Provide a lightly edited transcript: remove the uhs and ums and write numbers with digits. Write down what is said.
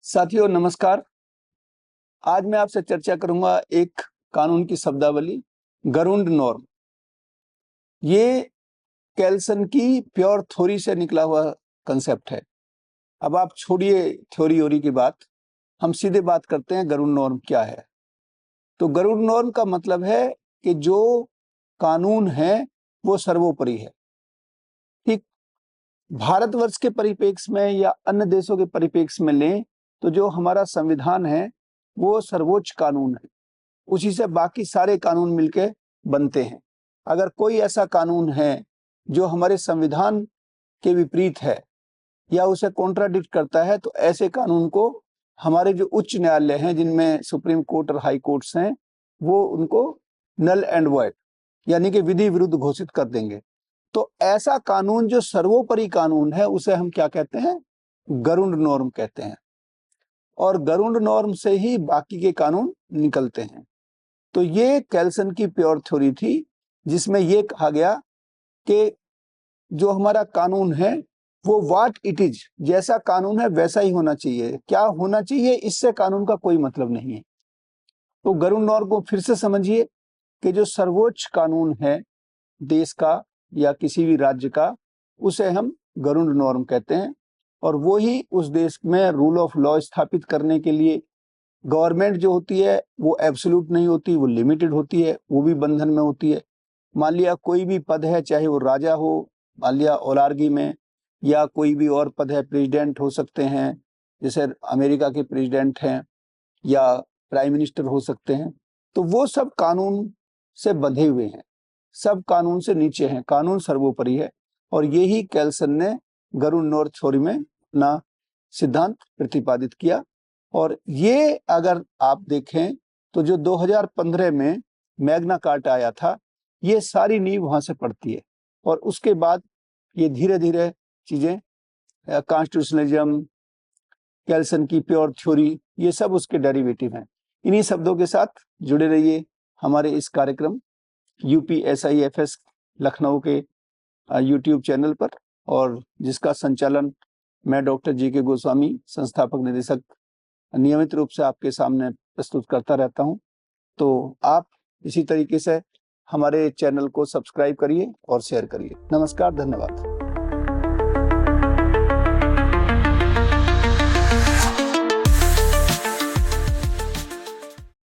साथियों नमस्कार। आज मैं आपसे चर्चा करूंगा एक कानून की शब्दावली गरुड़ नॉर्म। ये केल्सन की प्योर थ्योरी से निकला हुआ कंसेप्ट है। अब आप छोड़िए थ्योरी की बात, हम सीधे बात करते हैं गरुड़ नॉर्म क्या है। तो गरुड़ नॉर्म का मतलब है कि जो कानून है वो सर्वोपरि है। ठीक भारतवर्ष के परिप्रेक्ष्य में या अन्य देशों के परिप्रेक्ष्य में लें तो जो हमारा संविधान है वो सर्वोच्च कानून है। उसी से बाकी सारे कानून मिलके बनते हैं। अगर कोई ऐसा कानून है जो हमारे संविधान के विपरीत है या उसे कॉन्ट्राडिक्ट करता है तो ऐसे कानून को हमारे जो उच्च न्यायालय हैं, जिनमें सुप्रीम कोर्ट और हाई कोर्ट्स हैं, वो उनको नल एंड वॉइड यानी कि विधि विरुद्ध घोषित कर देंगे। तो ऐसा कानून जो सर्वोपरि कानून है उसे हम क्या कहते हैं? गरुड़ नॉर्म कहते हैं। और गरुड़ नॉर्म से ही बाकी के कानून निकलते हैं। तो ये केल्सन की प्योर थ्योरी थी, जिसमें ये कहा गया कि जो हमारा कानून है वो व्हाट इट इज, जैसा कानून है वैसा ही होना चाहिए। क्या होना चाहिए इससे कानून का कोई मतलब नहीं है। तो गरुड़ नॉर्म को फिर से समझिए कि जो सर्वोच्च कानून है देश का या किसी भी राज्य का, उसे हम गरुड़ नॉर्म कहते हैं। और वो ही उस देश में रूल ऑफ लॉ स्थापित करने के लिए गवर्नमेंट जो होती है वो एब्सोल्यूट नहीं होती, वो लिमिटेड होती है, वो भी बंधन में होती है। मान लिया कोई भी पद है, चाहे वो राजा हो, मान लिया ओलार्गी में, या कोई भी और पद है, प्रेसिडेंट हो सकते हैं जैसे अमेरिका के प्रेसिडेंट हैं, या प्राइम मिनिस्टर हो सकते हैं। तो वो सब कानून से बंधे हुए हैं, सब कानून से नीचे हैं, कानून सर्वोपरि है। और यही केल्सन ने गरुड़ नॉर्म थ्योरी में अपना सिद्धांत प्रतिपादित किया। और ये अगर आप देखें तो जो 2015 में मैग्ना कार्टा आया था, ये सारी नींव वहां से पड़ती है। और उसके बाद ये धीरे धीरे चीजें, कॉन्स्टिट्यूशनलिज्म, केल्सन की प्योर थ्योरी, ये सब उसके डेरिवेटिव हैं। इन्हीं शब्दों के साथ जुड़े रहिए हमारे इस कार्यक्रम UPSIFS लखनऊ के YouTube चैनल पर, और जिसका संचालन मैं डॉक्टर GK गोस्वामी, संस्थापक निदेशक, नियमित रूप से आपके सामने प्रस्तुत करता रहता हूं। तो आप इसी तरीके से हमारे चैनल को सब्सक्राइब करिए और शेयर करिए। नमस्कार, धन्यवाद।